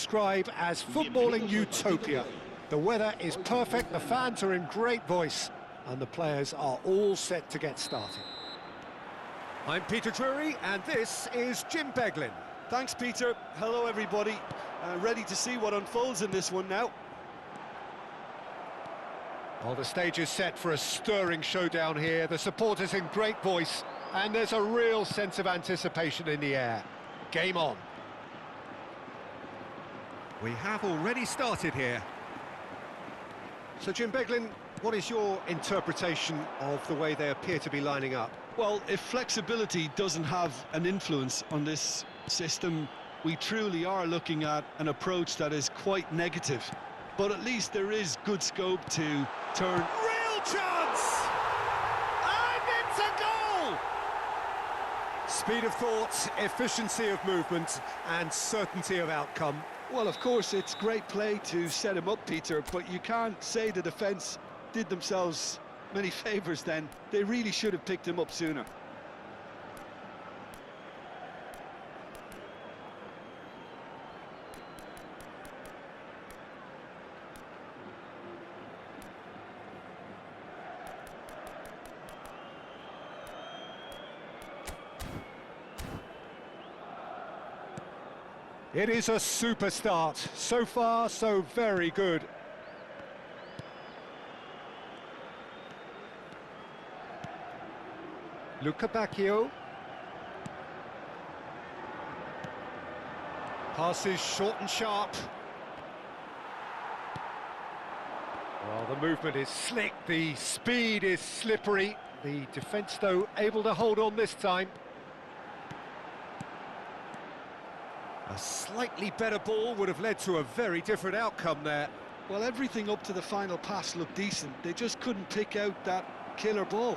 describe as footballing utopia. The weather is perfect, the fans are in great voice, and the players are all set to get started. I'm Peter Drury, and this is Jim Beglin. Thanks, Peter. Hello, everybody. Ready to see what unfolds in this one now. Well, the stage is set for a stirring showdown here. The supporters in great voice, and there's a real sense of anticipation in the air. Game on. We have already started here. So, Jim Beglin, what is your interpretation of the way they appear to be lining up? Well, if flexibility doesn't have an influence on this system, we truly are looking at an approach that is quite negative. But at least there is good scope to turn... Real chance! And it's a goal! Speed of thought, efficiency of movement, and certainty of outcome. Well, of course, it's great play to set him up, Peter, but you can't say the defence did themselves many favours then. They really should have picked him up sooner. It is a super start. So far, so very good. Luca Bacchio. Passes short and sharp. Well, the movement is slick, the speed is slippery. The defence, though, able to hold on this time. A slightly better ball would have led to a very different outcome there. Well, everything up to the final pass looked decent. They just couldn't pick out that killer ball.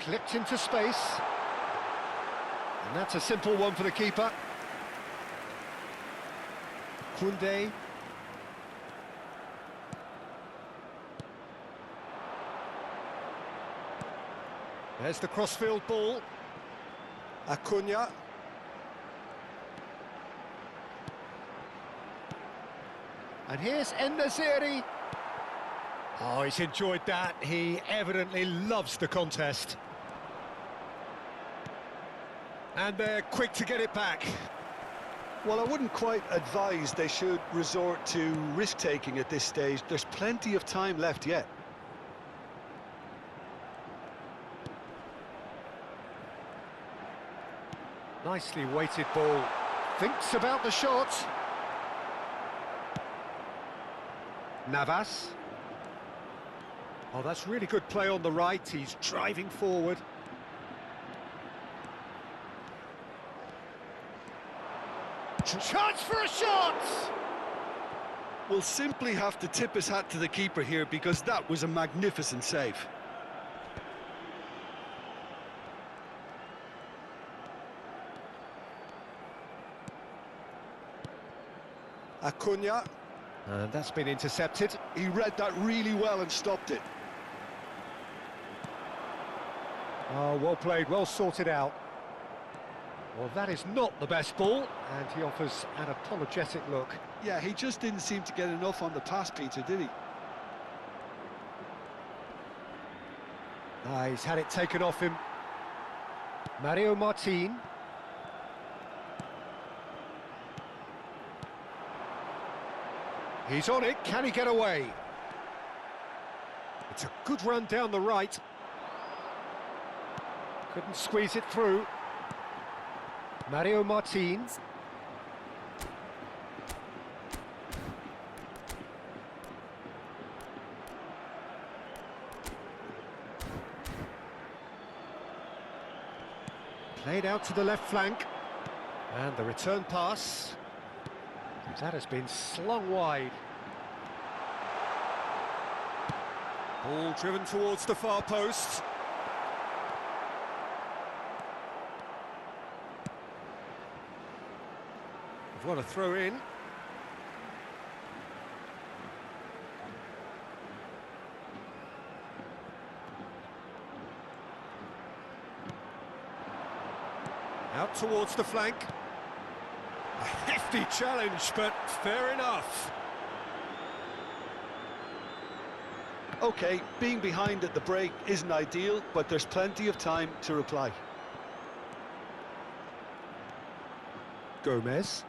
Clipped into space. And that's a simple one for the keeper. Koundé. There's the crossfield ball. Acuna. And here's En-Nesyri. Oh, he's enjoyed that. He evidently loves the contest. And they're quick to get it back. Well, I wouldn't quite advise they should resort to risk-taking at this stage. There's plenty of time left yet. Nicely weighted ball. Thinks about the shot. Navas. Oh, that's really good play on the right. He's driving forward. Chance for a shot! We'll simply have to tip his hat to the keeper here because that was a magnificent save. Acuna. And that's been intercepted. He read that really well and stopped it. Oh, well played, well sorted out. Well, that is not the best ball, and he offers an apologetic look. Yeah, he just didn't seem to get enough on the pass, Peter, did he? He's had it taken off him. Mario Martin. He's on it, can he get away? It's a good run down the right. Couldn't squeeze it through. Mario Martin. Played out to the left flank. And the return pass. That has been slung wide. Ball driven towards the far post. They've won a throw in. Out towards the flank. A hefty challenge, but fair enough. OK, being behind at the break isn't ideal, but there's plenty of time to reply. Gomez.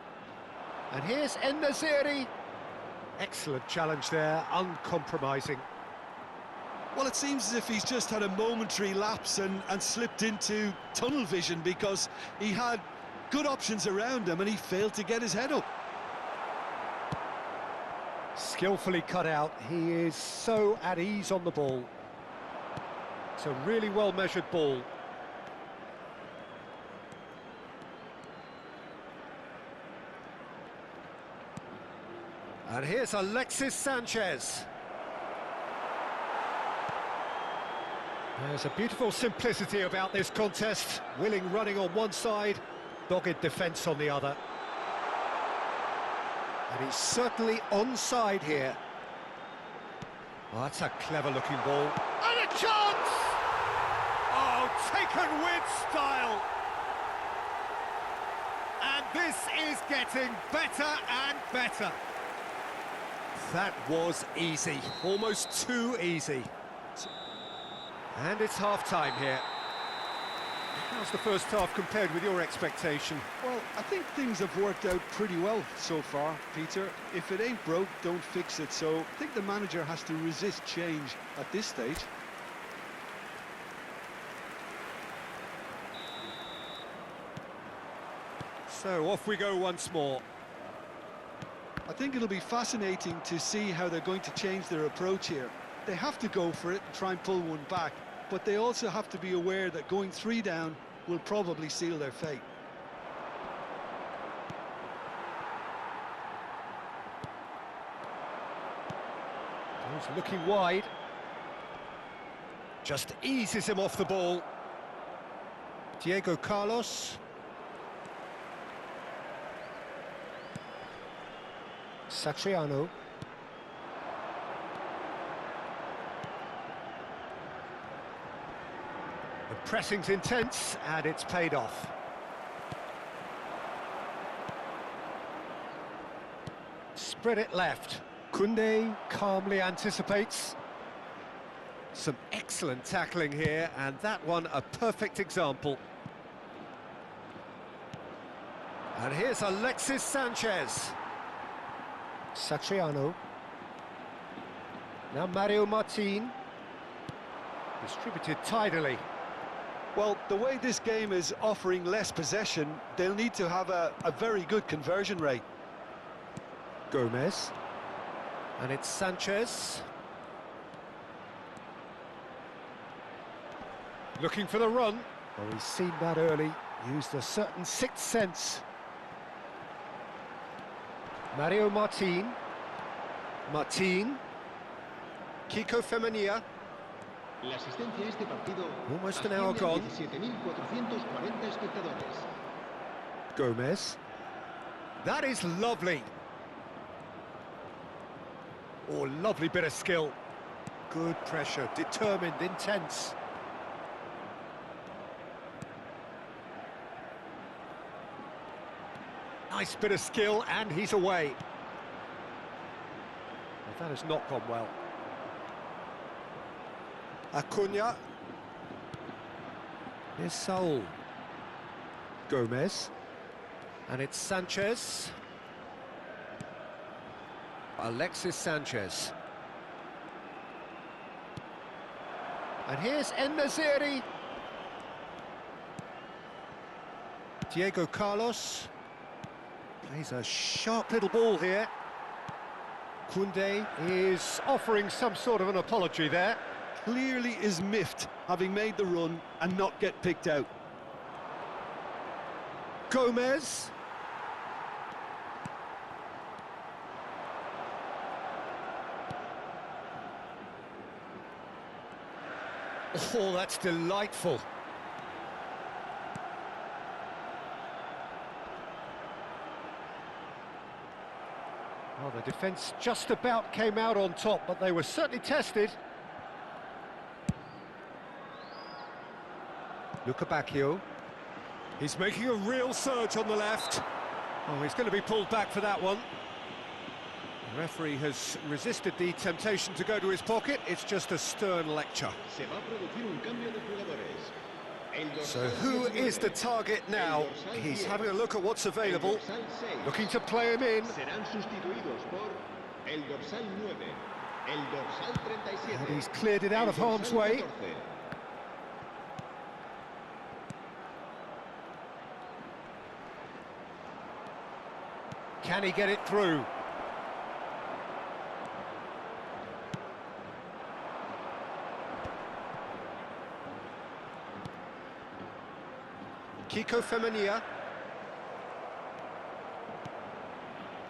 And here's En-Nesyri. Excellent challenge there, uncompromising. Well, it seems as if he's just had a momentary lapse and slipped into tunnel vision, because he had good options around him and he failed to get his head up. Skillfully cut out, he is so at ease on the ball. It's a really well-measured ball. And here's Alexis Sanchez. There's a beautiful simplicity about this contest. Willing running on one side, dogged defence on the other. And he's certainly onside here. Well, that's a clever-looking ball. And a chance! Oh, taken with style! And this is getting better and better. That was easy, almost too easy. And it's half-time here. How's the first half compared with your expectation? Well, I think things have worked out pretty well so far, Peter. If it ain't broke, don't fix it. So I think the manager has to resist change at this stage. So off we go once more. I think it'll be fascinating to see how they're going to change their approach here. They have to go for it and try and pull one back, but they also have to be aware that going 3 down will probably seal their fate. He's looking wide. Just eases him off the ball. Diego Carlos. Satriano. The pressing's intense, and it's paid off. Spread it left. Koundé calmly anticipates. Some excellent tackling here, and that one a perfect example. And here's Alexis Sanchez. Satriano. Now Mario Martin. Distributed tidily. Well, the way this game is offering less possession, they'll need to have a very good conversion rate. Gomez. And it's Sanchez. Looking for the run. Oh, he's seen that early. Used a certain sixth sense. Mario Martin. Martin. Kiko Femenia. La asistencia a este partido Almost an hour gone. 17.440 espectadores. Gomez. That is lovely. Oh, lovely bit of skill. Good pressure, determined, intense. Nice bit of skill, and he's away. Well, that has not gone well. Acuna. Here's Saul. Gomez. And it's Sanchez. Alexis Sanchez. And here's En-Nesyri. Diego Carlos. Plays a sharp little ball here. Koundé is offering some sort of an apology there. Clearly is miffed, having made the run and not get picked out. Gomez. Oh, that's delightful. Well, the defence just about came out on top, but they were certainly tested. Luca Bacchio. He's making a real surge on the left. Oh, he's going to be pulled back for that one. The referee has resisted the temptation to go to his pocket. It's just a stern lecture. Se va a producir un cambio de jugadores. So who is the target now? He's having a look at what's available, looking to play him in. Serán sustituidos por el dorsal 9, el dorsal 37. And he's cleared it out of harm's way. 14. Can he get it through? Kiko Femenia.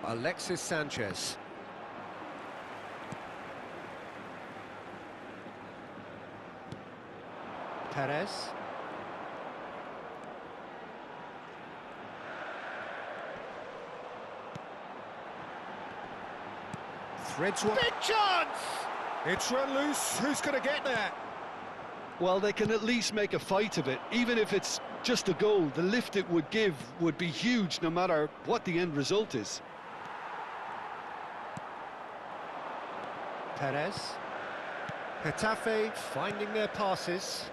Alexis Sanchez. Perez. Threads one. Big chance! It's run loose. Who's going to get there? Well, they can at least make a fight of it. Even if it's just a goal, the lift it would give would be huge no matter what the end result is. Perez. Getafe finding their passes.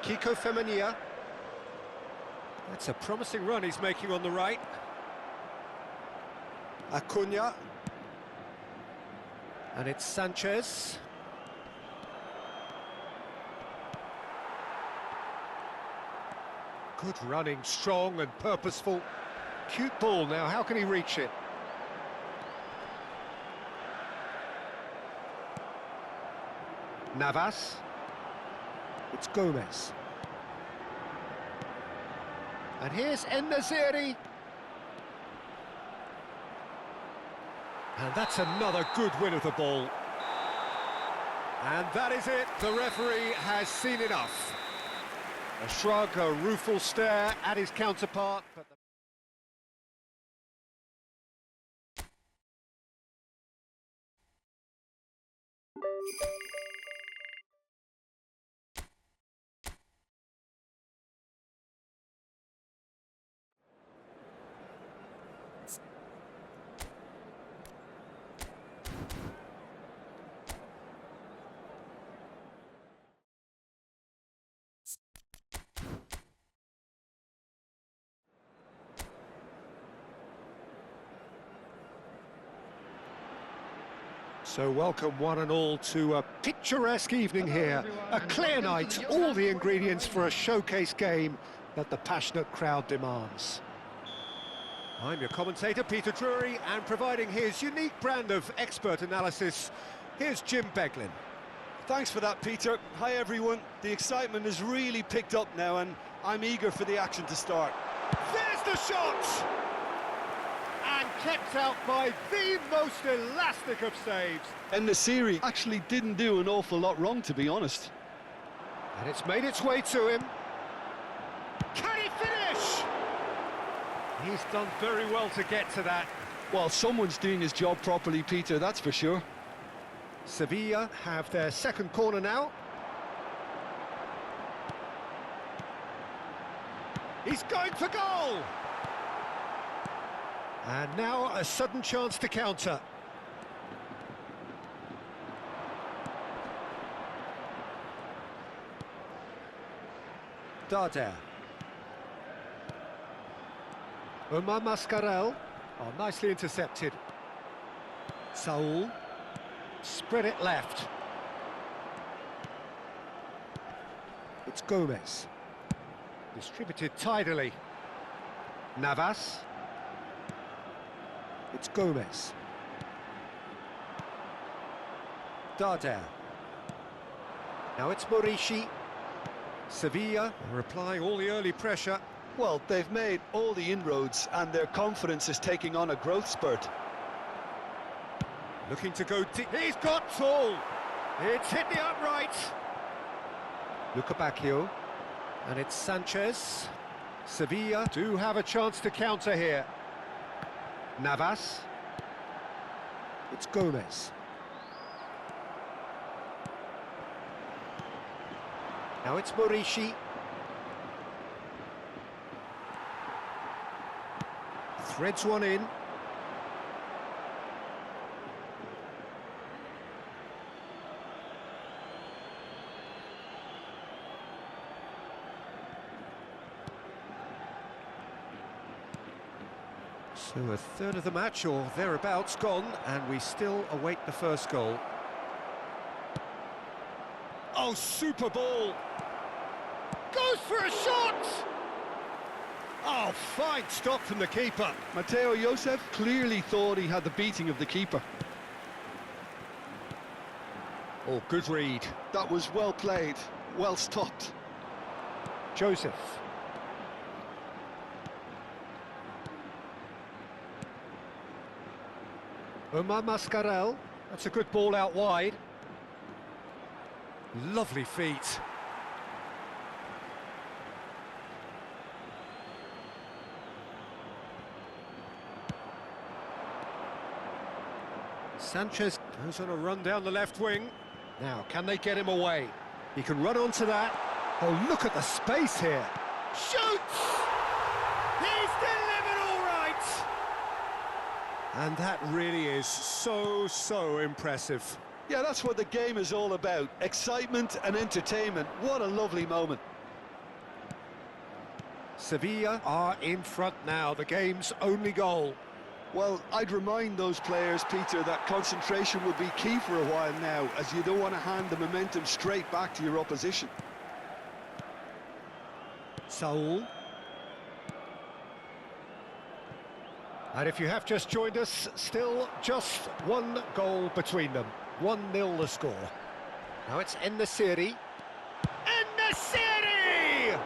Kiko Femenia. That's a promising run he's making on the right. Acuna. And it's Sanchez. Good running, strong and purposeful. Cute ball now, how can he reach it? Navas. It's Gomez. And here's En-Nesyri. And that's another good win of the ball. And that is it. The referee has seen enough. A shrug, a rueful stare at his counterpart. But So welcome one and all to a picturesque evening here. A clear night, all the ingredients for a showcase game that the passionate crowd demands. I'm your commentator, Peter Drury, and providing his unique brand of expert analysis, here's Jim Beglin. Thanks for that, Peter. Hi, everyone. The excitement has really picked up now, and I'm eager for the action to start. There's the shot! And kept out by the most elastic of saves. En-Nesyri actually didn't do an awful lot wrong, to be honest. And it's made its way to him. Can he finish? He's done very well to get to that. Well, someone's doing his job properly, Peter, that's for sure. Sevilla have their second corner now. He's going for goal! And now a sudden chance to counter. Darder. Omar Mascarell. Oh, nicely intercepted. Saul. Spread it left. It's Gomez. Distributed tidily. Navas. It's Gomez. Darder. Now it's Morishi. Sevilla are applying all the early pressure. Well, they've made all the inroads, and their confidence is taking on a growth spurt. Looking to go deep. He's got tall. It's hit the upright. Luca Bacchio. And it's Sanchez. Sevilla do have a chance to counter here. Navas. It's Gomez. Now it's Morishi. Threads one in. So a third of the match or thereabouts gone, and we still await the first goal. Oh, super ball! Goes for a shot! Oh, fine stop from the keeper. Mateo Josef clearly thought he had the beating of the keeper. Oh, good read. That was well played, well stopped. Joseph. Omar Mascarell. That's a good ball out wide. Lovely feet. Sanchez goes on a run down the left wing. Now, can they get him away? He can run onto that. Oh, look at the space here. Shoots! He's delivered all right! And that really is so impressive. Yeah, that's what the game is all about. Excitement and entertainment. What a lovely moment. Sevilla are in front now, the game's only goal. Well, I'd remind those players, Peter, that concentration will be key for a while now, as you don't want to hand the momentum straight back to your opposition. Saul. And if you have just joined us, still just one goal between them. 1-0 the score. Now it's En-Nesyri. En-Nesyri!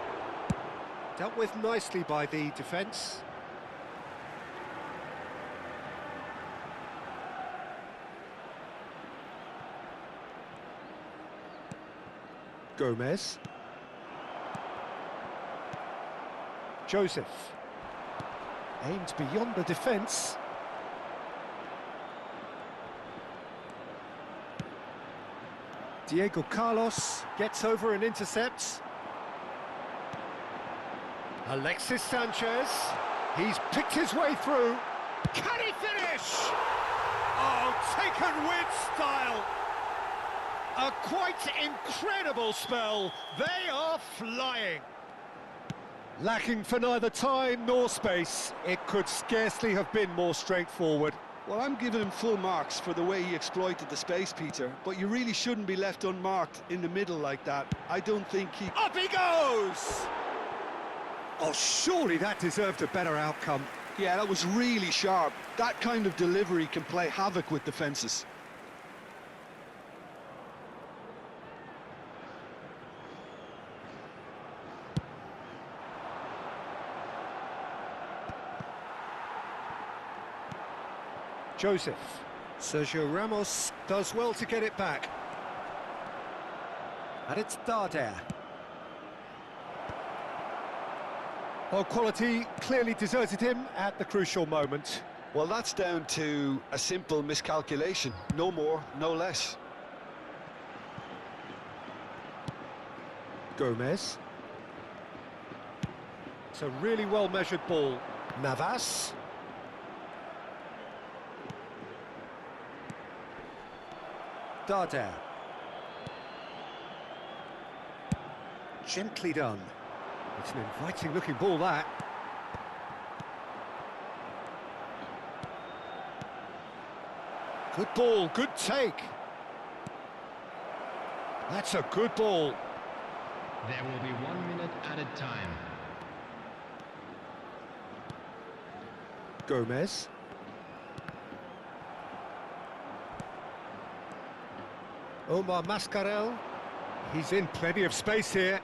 Dealt with nicely by the defence. Gomez. Joseph. Aimed beyond the defence. Diego Carlos gets over and intercepts. Alexis Sanchez. He's picked his way through. Can he finish? Oh, taken with style. A quite incredible spell. They are flying. Lacking for neither time nor space. It could scarcely have been more straightforward. Well, I'm giving him full marks for the way he exploited the space, Peter, but you really shouldn't be left unmarked in the middle like that. I don't think he... Up he goes! Oh, surely that deserved a better outcome. Yeah, that was really sharp. That kind of delivery can play havoc with defences. Joseph. Sergio Ramos does well to get it back. And it's Darder. Well, quality clearly deserted him at the crucial moment. Well, that's down to a simple miscalculation. No more, no less. Gomez. It's a really well-measured ball. Navas. Darder. Gently done. It's an inviting-looking ball, that. Good ball, good take. That's a good ball. There will be 1 minute added time. Gomez. Omar Mascarell. He's in plenty of space here.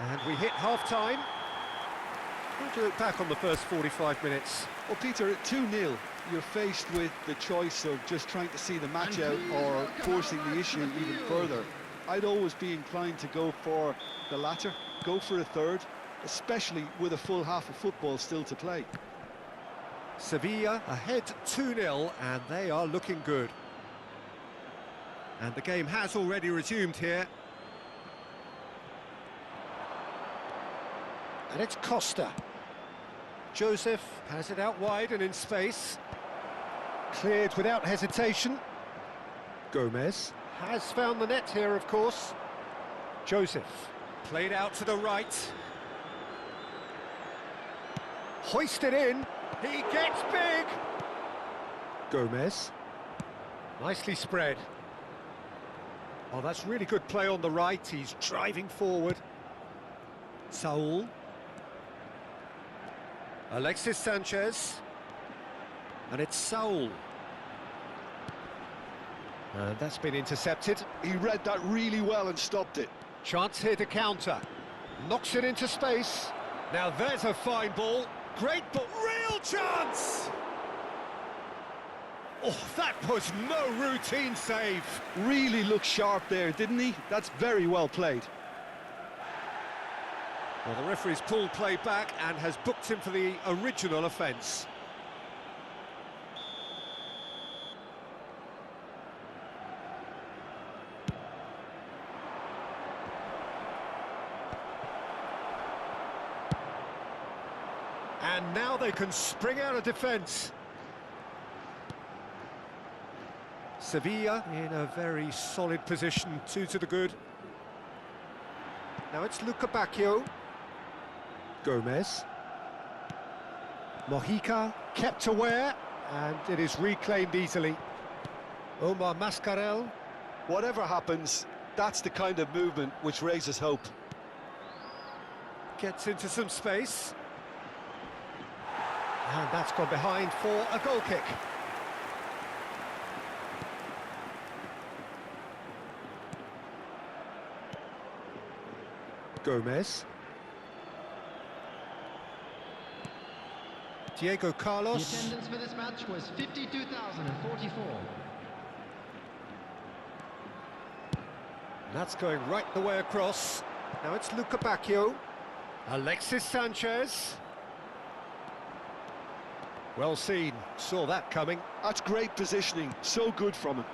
And we hit half-time. How do you look back on the first 45 minutes? Well, Peter, at 2-0, you're faced with the choice of just trying to see the match out or forcing the issue even further. I'd always be inclined to go for the latter, go for a third, especially with a full half of football still to play. Sevilla ahead 2-0, and they are looking good. And the game has already resumed here. And it's Costa. Joseph has it out wide and in space. Cleared without hesitation. Gomez has found the net here, of course. Joseph played out to the right. Hoisted in. He gets big. Gomez. Nicely spread. Oh, that's really good play on the right. He's driving forward. Saul. Alexis Sanchez. And it's Saul. And that's been intercepted. He read that really well and stopped it. Chance here to counter. Knocks it into space. Now there's a fine ball. Great ball. Real chance! Oh, that was no routine save. Really looked sharp there, didn't he? That's very well played. Well, the referee's pulled play back and has booked him for the original offence. And now they can spring out of defence. Sevilla in a very solid position, 2 to the good. Now it's Luca Bacchio. Gomez. Mojica kept aware, and it is reclaimed easily. Omar Mascarell. Whatever happens, that's the kind of movement which raises hope. Gets into some space. And that's gone behind for a goal kick. Gomez. Diego Carlos. The attendance for this match was 52,044. That's going right the way across. Now it's Luca Bacchio. Alexis Sanchez. Well seen, saw that coming. That's great positioning, so good from him.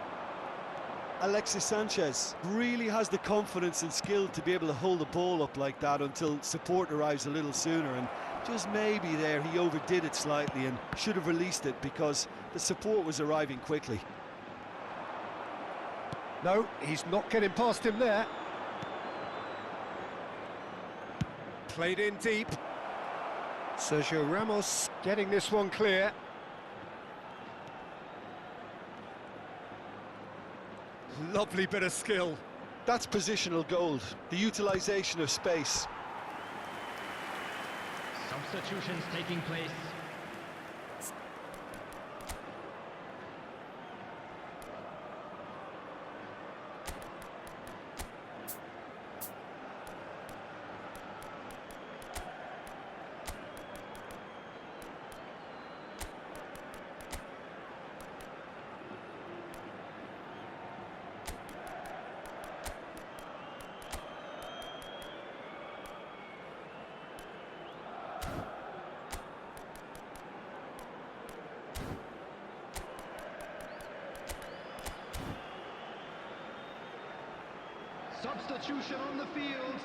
Alexis Sanchez really has the confidence and skill to be able to hold the ball up like that until support arrives a little sooner, and just maybe there he overdid it slightly and should have released it because the support was arriving quickly. No, he's not getting past him there. Played in deep. Sergio Ramos getting this one clear. Lovely bit of skill. That's positional gold, the utilisation of space. Substitutions taking place. Substitution on the field.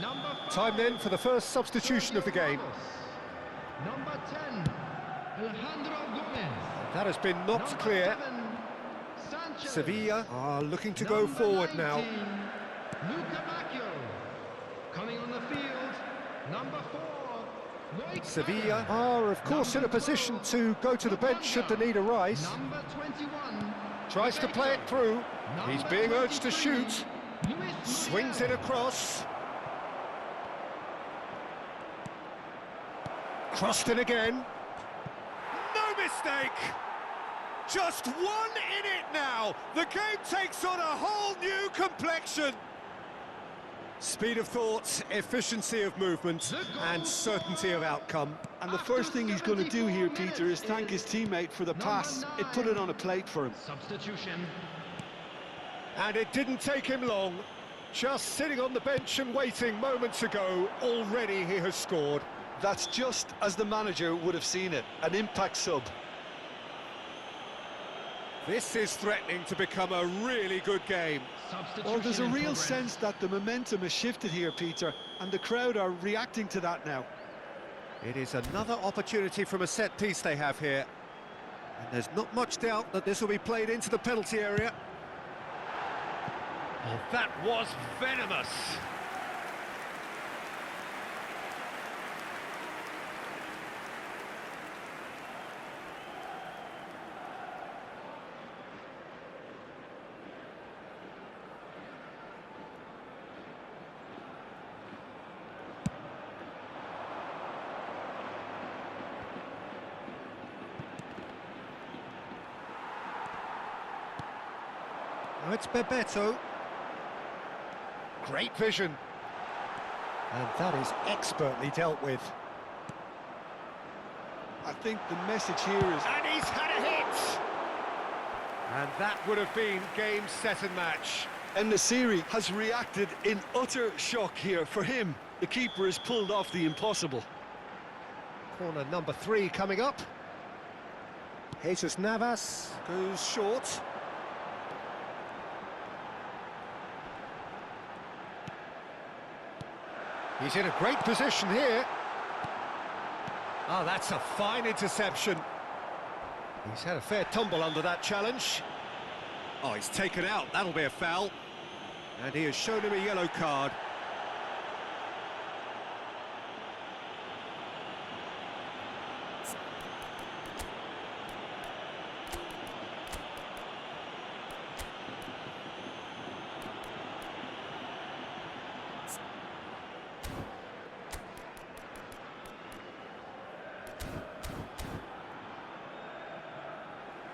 Number 5. Time then for the first substitution of the game. Number 10, Alejandro Gomez. That has been knocked clear. 7, Sanchez. Sevilla are looking to go forward 19, now. Luca Bacchio. Coming on the field, number 4, Roy Sevilla Carter. are, of course, in a position to go to the bench should the need arise. Number 21, Tries to play it through. He's number being urged to 23, shoot. Luis Swings it across. Crossed in again. No mistake! Just one in it now. The game takes on a whole new complexion. Speed of thought, efficiency of movement, and certainty of outcome. And the first thing he's going to do here, Peter, is thank his teammate for the pass. It put it on a plate for him. Substitution. And it didn't take him long. Just sitting on the bench and waiting moments ago, already he has scored. That's just as the manager would have seen it, an impact sub. This is threatening to become a really good game. Well, there's a in real progress. sense that the momentum has shifted here, Peter, and the crowd are reacting to that now. It is another opportunity from a set piece they have here. And there's not much doubt that this will be played into the penalty area. Oh, that was venomous. Now it's Bebeto. Great vision. And that is expertly dealt with. I think the message here is... And he's had a hit! And that would have been game, set and match. And Nasiri has reacted in utter shock here. For him, the keeper has pulled off the impossible. Corner number 3 coming up. Jesus Navas goes short. He's in a great position here. Oh, that's a fine interception. He's had a fair tumble under that challenge. Oh, he's taken out. That'll be a foul. And he has shown him a yellow card.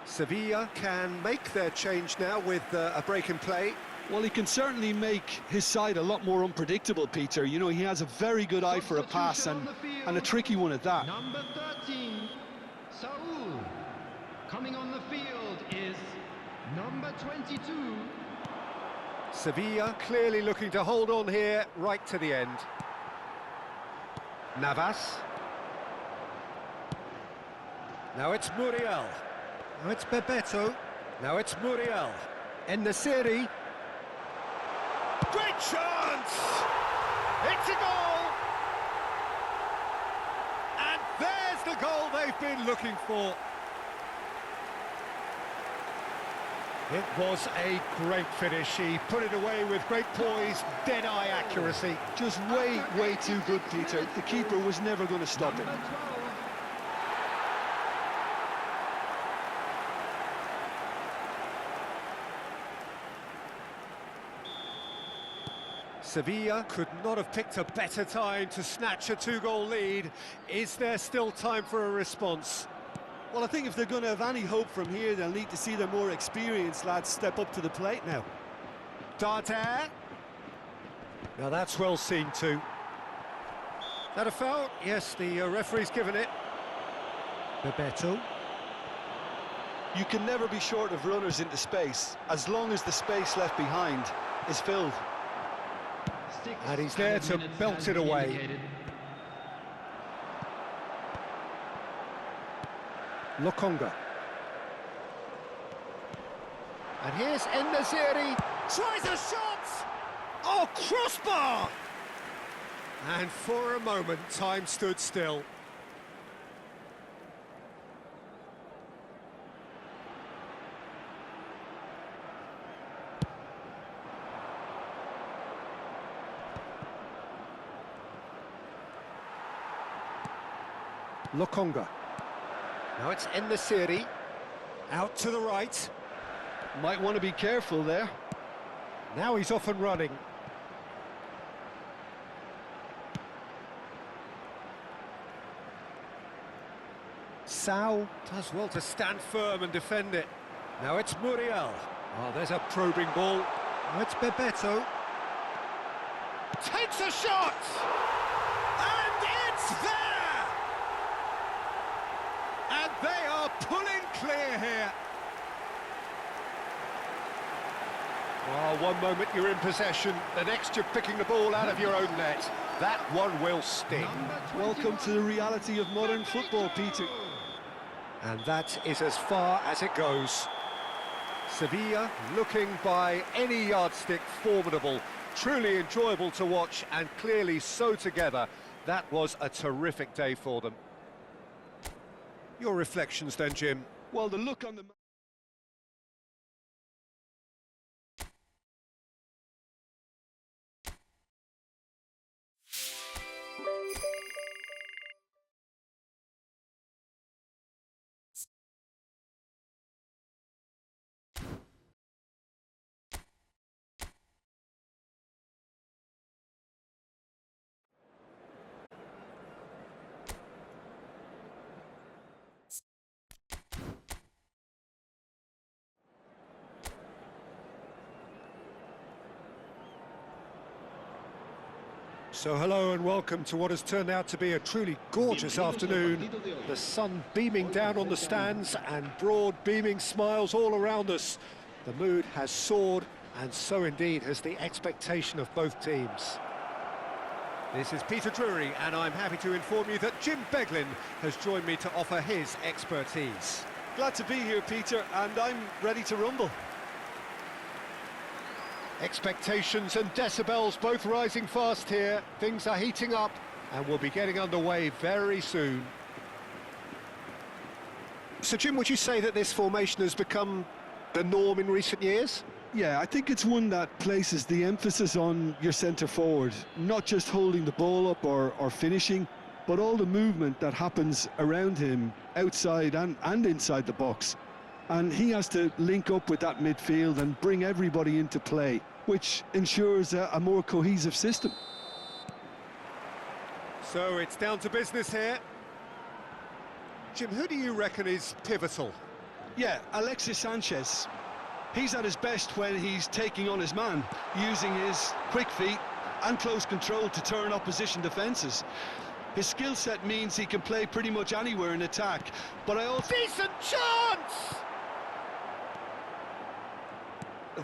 Sevilla can make their change now with a break in play. Well, he can certainly make his side a lot more unpredictable, Peter. You know, he has a very good eye for a pass and a tricky one at that. Number 13, Saul. Coming on the field is number 22. Sevilla clearly looking to hold on here right to the end. Navas. Now it's Muriel. Now it's Bebeto. Now it's Muriel. En-Nesyri. Great chance! It's a goal! And there's the goal they've been looking for. It was a great finish. He put it away with great poise, dead-eye accuracy. Just way too good, Peter. The keeper was never going to stop him. Number 12. Sevilla could not have picked a better time to snatch a 2-goal lead. Is there still time for a response? Well, I think if they're going to have any hope from here, they'll need to see their more experienced lads step up to the plate now. Darder. Now that's well seen too. That a foul? Yes, the referee's given it. Bebeto. You can never be short of runners into space, as long as the space left behind is filled. And he's there to belt it away. Indicated. Lokonga. And here's En-Nesyri. Tries a shot! Oh, crossbar! And for a moment, time stood still. Lokonga. Now it's En-Nesyri. Out to the right. Might want to be careful there. Now he's off and running. Sao does well to stand firm and defend it. Now it's Muriel. Oh, there's a probing ball. Now it's Bebeto. Takes a shot! And it's there! And they are pulling clear here. Oh, one moment you're in possession, the next you're picking the ball out of your own net. That one will sting. Welcome to the reality of modern football, Peter. And that is as far as it goes. Sevilla looking by any yardstick formidable, truly enjoyable to watch and clearly so together. That was a terrific day for them. Your reflections then, Jim? Well, the look on the... So hello and welcome to what has turned out to be a truly gorgeous afternoon. The sun beaming down on the stands and broad beaming smiles all around us. The mood has soared, and so indeed has the expectation of both teams. This is Peter Drury, and I'm happy to inform you that Jim Beglin has joined me to offer his expertise. Glad to be here, Peter, and I'm ready to rumble. Expectations and decibels both rising fast here. Things are heating up and we'll be getting underway very soon. So, Jim, would you say that this formation has become the norm in recent years? Yeah, I think it's one that places the emphasis on your centre forward, not just holding the ball up or finishing, but all the movement that happens around him, outside and inside the box. And he has to link up with that midfield and bring everybody into play, which ensures a more cohesive system. So it's down to business here. Jim, who do you reckon is pivotal? Yeah, Alexis Sanchez. He's at his best when he's taking on his man, using his quick feet and close control to turn opposition defences. His skill set means he can play pretty much anywhere in attack, but I also... Decent chance!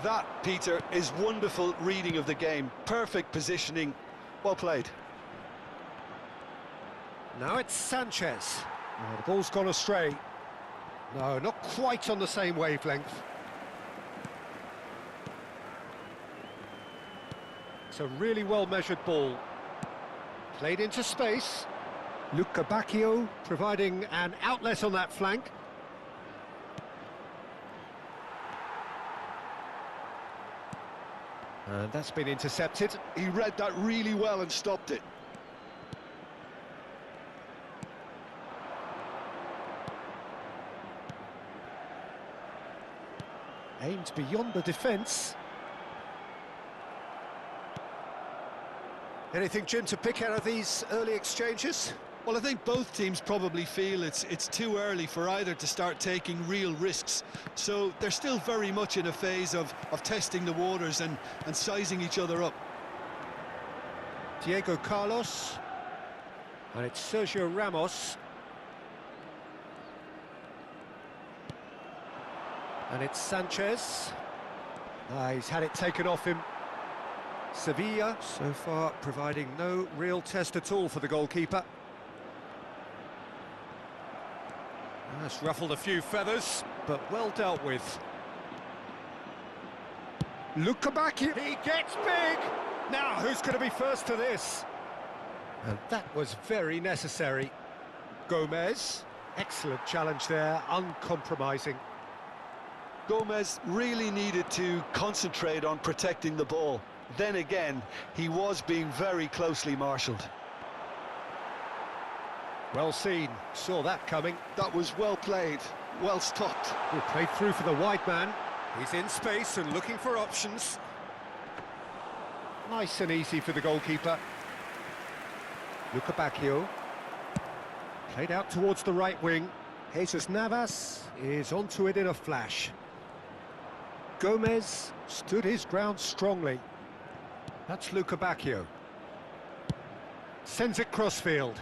That, Peter, is wonderful reading of the game. Perfect positioning. Well played. Now it's Sanchez. Oh, the ball's gone astray. No, not quite on the same wavelength. It's a really well-measured ball. Played into space. Luca Bacchio providing an outlet on that flank. And that's been intercepted. He read that really well and stopped it. Aimed beyond the defence. Anything, Jim, to pick out of these early exchanges? Well, I think both teams probably feel it's too early for either to start taking real risks. So they're still very much in a phase of testing the waters and sizing each other up. Diego Carlos. And it's Sergio Ramos. And it's Sanchez. He's had it taken off him. Sevilla, so far, providing no real test at all for the goalkeeper. That's ruffled a few feathers, but well dealt with. Luca Bacchio. He gets big! Now, who's going to be first to this? And that was very necessary. Gomez, excellent challenge there, uncompromising. Gomez really needed to concentrate on protecting the ball. Then again, he was being very closely marshalled. Well seen, saw that coming. That was well played, well stopped. He played through for the wide man. He's in space and looking for options. Nice and easy for the goalkeeper. Luca Bacchio. Played out towards the right wing. Jesus Navas is onto it in a flash. Gomez stood his ground strongly. That's Luca Bacchio. Sends it crossfield.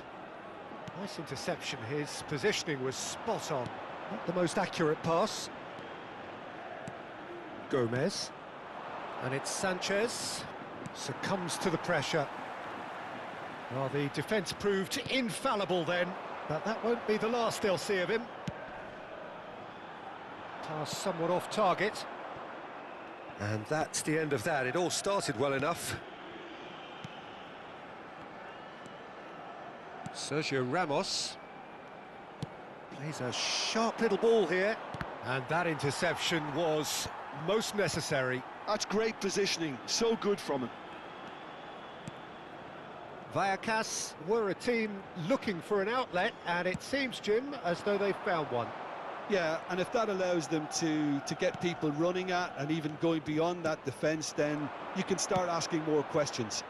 Nice interception, his positioning was spot on. Not the most accurate pass. Gomez. And it's Sanchez. Succumbs to the pressure. Well, the defence proved infallible then, but that won't be the last they'll see of him. Pass somewhat off target. And that's the end of that. It all started well enough. Sergio Ramos plays a sharp little ball here, and that interception was most necessary. That's great positioning, so good from him. Vallecas were a team looking for an outlet, and it seems, Jim, as though they've found one. Yeah, and if that allows them to get people running at and even going beyond that defence, then you can start asking more questions.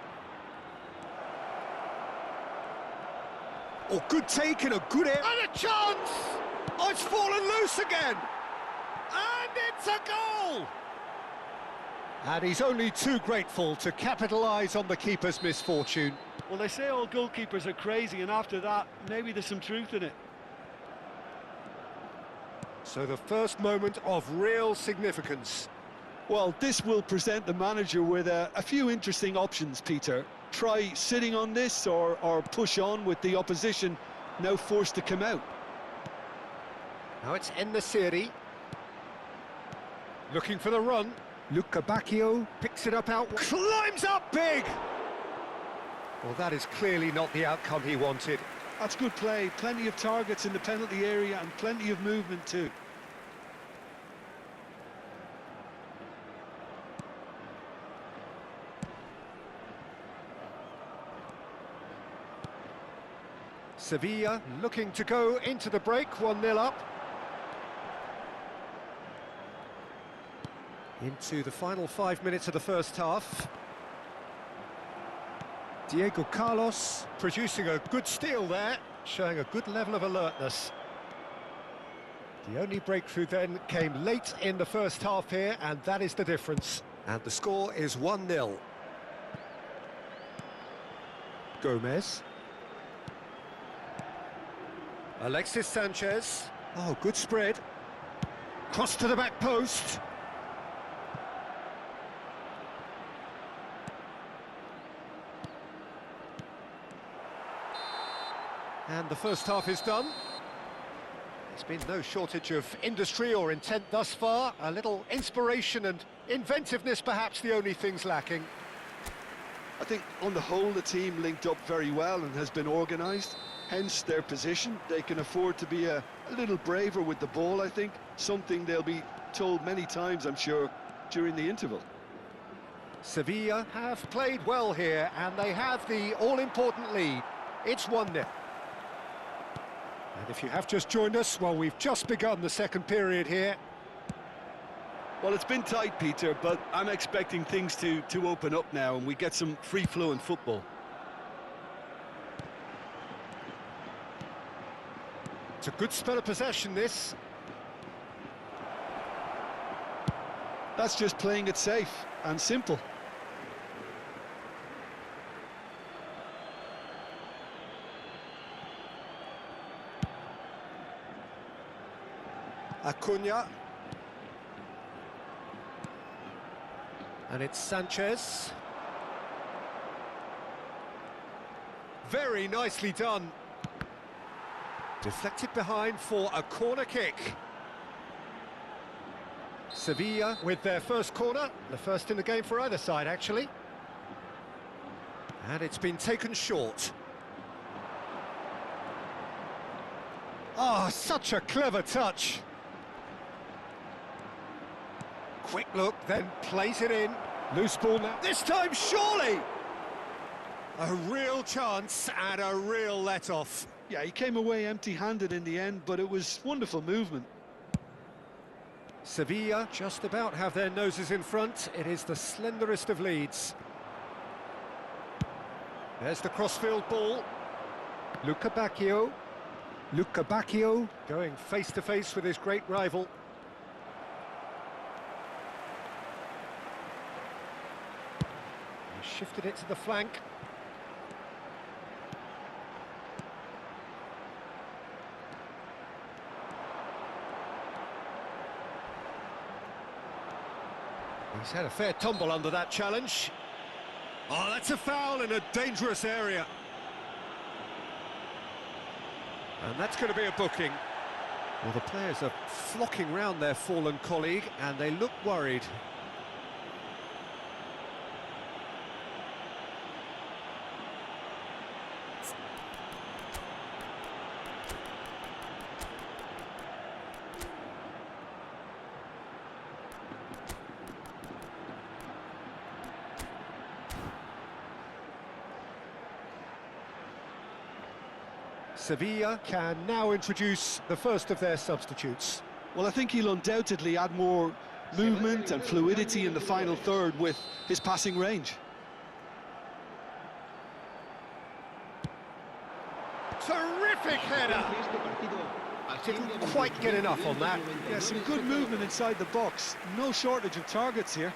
Oh, good take in a good area. And a chance! Oh, it's fallen loose again! And it's a goal! And he's only too grateful to capitalise on the keeper's misfortune. Well, they say all goalkeepers are crazy, and after that, maybe there's some truth in it. So the first moment of real significance. Well, this will present the manager with a few interesting options, Peter. Try sitting on this or push on with the opposition now forced to come out. Now it's En-Nesyri. Looking for the run. Luca Bacchio picks it up out, climbs up big! Well, that is clearly not the outcome he wanted. That's good play, plenty of targets in the penalty area and plenty of movement too. Sevilla looking to go into the break, 1-0 up. Into the final 5 minutes of the first half. Diego Carlos producing a good steal there, showing a good level of alertness. The only breakthrough then came late in the first half here, and that is the difference. And the score is 1-0. Gomez. Alexis Sanchez. Oh, good spread. Cross to the back post. And the first half is done. There's been no shortage of industry or intent thus far. A little inspiration and inventiveness, perhaps the only things lacking. I think on the whole the team linked up very well and has been organised. Hence their position. They can afford to be a little braver with the ball, I think. Something they'll be told many times, I'm sure, during the interval. Sevilla have played well here, and they have the all-important lead. It's 1-0. And if you have just joined us, well, we've just begun the second period here. Well, it's been tight, Peter, but I'm expecting things to open up now and we get some free-flowing football. It's a good spell of possession, this. That's just playing it safe and simple. Acuna. And it's Sanchez. Very nicely done. Deflected behind for a corner kick. Sevilla with their first corner, the first in the game for either side, actually. And it's been taken short. Ah, such a clever touch. Quick look, then plays it in. Loose ball now. This time, surely! A real chance and a real let-off. Yeah, he came away empty-handed in the end, but it was wonderful movement. Sevilla just about have their noses in front. It is the slenderest of leads. There's the crossfield ball. Luca Bacchio. Luca Bacchio going face-to-face with his great rival. He shifted it to the flank. He's had a fair tumble under that challenge. Oh, that's a foul in a dangerous area. And that's going to be a booking. Well, the players are flocking round their fallen colleague, and they look worried. Sevilla can now introduce the first of their substitutes. Well, I think he'll undoubtedly add more movement and fluidity in the final third with his passing range. Terrific header! Didn't quite get enough on that. Yeah, some good movement inside the box. No shortage of targets here.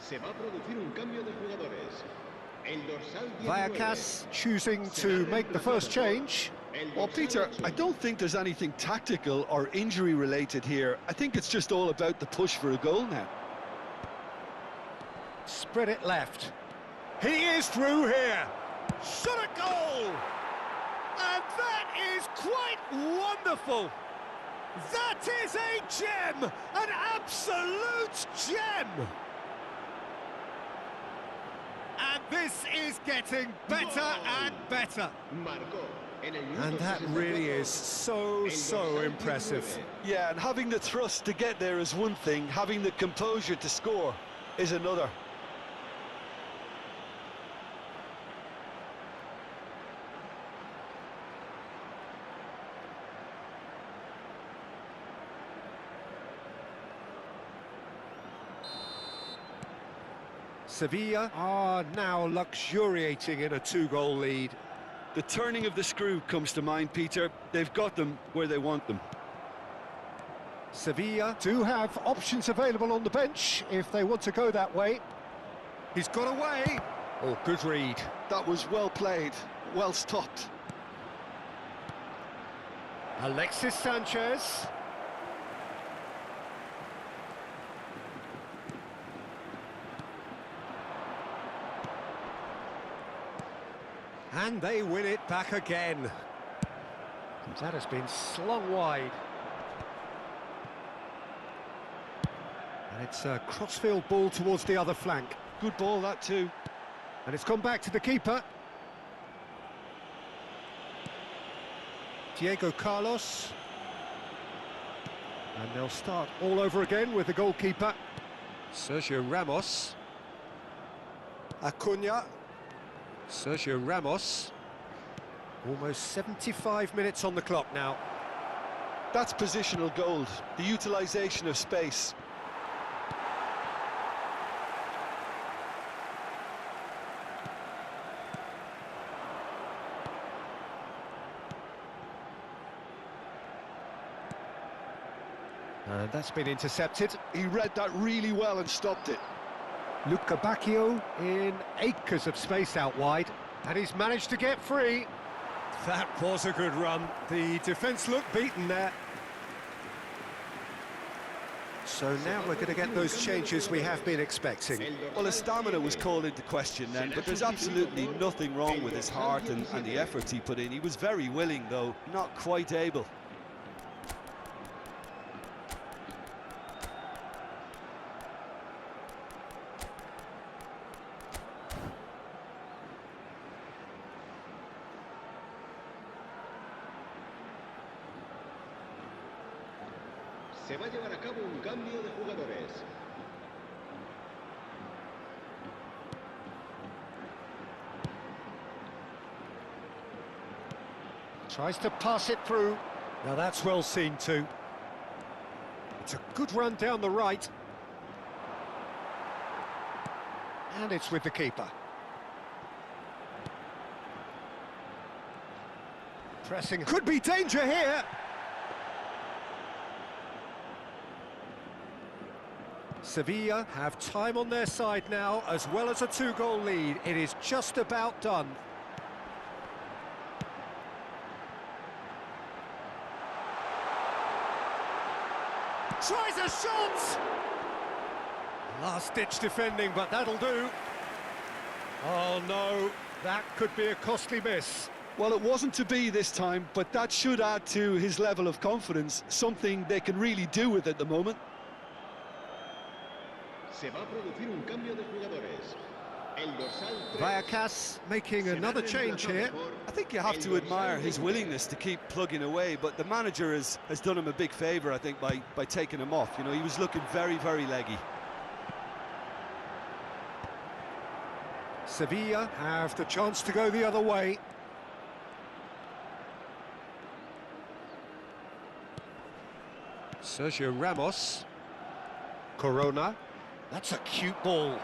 Se va a producir un cambio de jugadores. El dorsal 19. Vallecas choosing to make the first change. Well, Peter, I don't think there's anything tactical or injury related here. I think it's just all about the push for a goal now. Spread it left. He is through here. Shot a goal! And that is quite wonderful. That is a gem! An absolute gem! And this is getting better and better. And that really is so impressive. Yeah, and having the thrust to get there is one thing, having the composure to score is another. Sevilla are now luxuriating in a two-goal lead. The turning of the screw comes to mind, Peter. They've got them where they want them. Sevilla do have options available on the bench if they want to go that way. He's got away. Oh, good read. That was well played, well stopped. Alexis Sanchez. And they win it back again. That has been slung wide. And it's a crossfield ball towards the other flank. Good ball, that too. And it's gone back to the keeper. Diego Carlos. And they'll start all over again with the goalkeeper. Sergio Ramos. Acuna. Sergio Ramos. Almost 75 minutes on the clock now. That's positional gold, the utilisation of space. And that's been intercepted. He read that really well and stopped it. Luca Bacchio in acres of space out wide, and he's managed to get free. That was a good run. The defence looked beaten there. So now we're going to get those changes we have been expecting. Well, his stamina was called into question then, but there's absolutely nothing wrong with his heart and the efforts he put in. He was very willing, though, not quite able. Se va a llevar a cabo un cambio de jugadores. Tries to pass it through. Now that's well seen too. It's a good run down the right. And it's with the keeper. Pressing. Could be danger here. Sevilla have time on their side now, as well as a two-goal lead. It is just about done. Tries a shot! Last-ditch defending, but that'll do. Oh no, that could be a costly miss. Well, it wasn't to be this time, but that should add to his level of confidence, something they can really do with at the moment. Se va a producir un cambio de jugadores. El dorsal 3. Vallecas making another change here. I think you have to admire his willingness to keep plugging away, but the manager has done him a big favour, I think, by taking him off. You know, he was looking very, very leggy. Sevilla have the chance to go the other way. Sergio Ramos. Corona. That's a cute ball.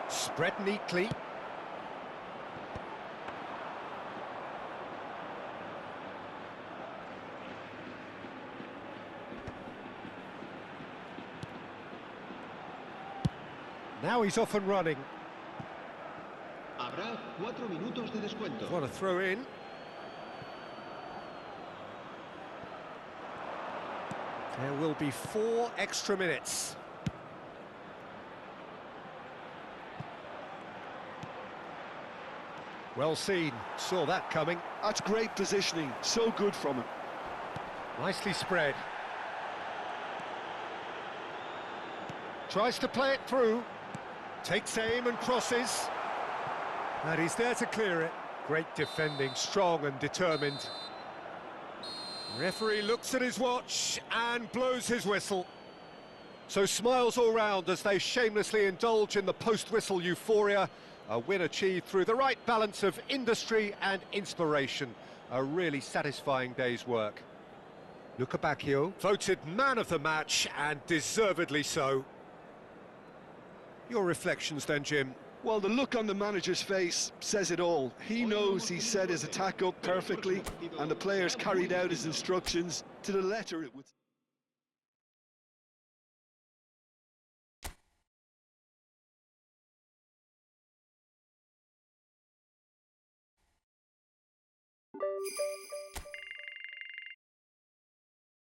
Spread neatly. Now he's off and running. Habrá 4 minutos de descuento. What a throw in. There will be 4 extra minutes. Well seen, saw that coming. That's great positioning, so good from him. Nicely spread. Tries to play it through. Takes aim and crosses. And he's there to clear it. Great defending, strong and determined. Referee looks at his watch and blows his whistle. So smiles all round as they shamelessly indulge in the post-whistle euphoria. A win achieved through the right balance of industry and inspiration. A really satisfying day's work. Luca Bacchio, voted man of the match, and deservedly so. Your reflections then, Jim? Well, the look on the manager's face says it all. He knows he set his attack up perfectly, and the players carried out his instructions to the letter, it would